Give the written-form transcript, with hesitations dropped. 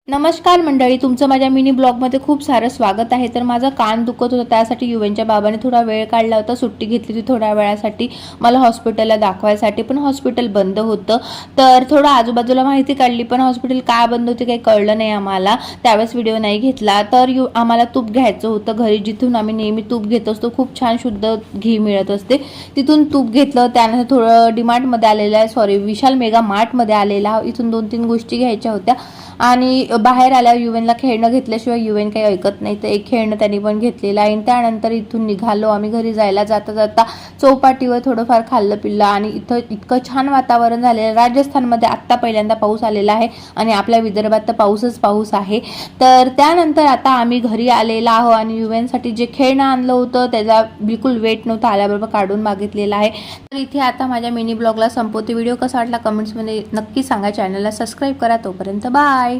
नमस्कार मंडळी, तुमचं माझ्या मिनी ब्लॉगमध्ये खूप सारं स्वागत आहे। तर माझा कान दुखत होता, त्यासाठी युवनच्या बाबाने थोडा वेळ काढला होता, सुट्टी घेतली होती थोड्या वेळासाठी मला हॉस्पिटलला दाखवायसाठी, पण हॉस्पिटल बंद होतं। तर थोडं आजूबाजूला माहिती काढली, पण हॉस्पिटल का बंद होते काही कळलं नाही आम्हाला, त्यावेळेस व्हिडिओ नाही घेतला। तर आम्हाला तूप घ्यायचं होतं घरी, जिथून आम्ही नेहमी तूप घेत असतो, खूप छान शुद्ध घी मिळत असते, तिथून तूप घेतलं। त्यानंतर थोडं डीमार्टमध्ये आलेलं आहे, सॉरी विशाल मेगा मार्टमध्ये आलेला, इथून 2-3 गोष्टी घ्यायच्या होत्या। आणि बाहेर आल्यावर युवनला खेळणं घेतल्याशिवाय युवन काही ऐकत नाही, तर एक खेळणं त्यांनी पण घेतलेलं आहे। त्यानंतर इथून निघालो आम्ही घरी जायला। जाता जाता चौपाटीवर थोडंफार खाल्लं पिल्लं आणि इथं इतकं छान वातावरण झालेलं। राजस्थानमध्ये आत्ता पहिल्यांदा पाऊस आलेला आहे आणि आपल्या विदर्भात तर पाऊसच पाऊस आहे। तर त्यानंतर आता आम्ही घरी आलेला आहो आणि युवनसाठी जे खेळणं आणलं होतं त्याचा बिलकुल वेट नव्हता, आल्याबरोबर काढून मागितलेला आहे। तर इथे आता माझ्या मिनी ब्लॉगला संपवते। व्हिडिओ कसा वाटला कमेंट्समध्ये नक्की सांगा, चॅनलला सबस्क्राईब करा। तोपर्यंत बाय।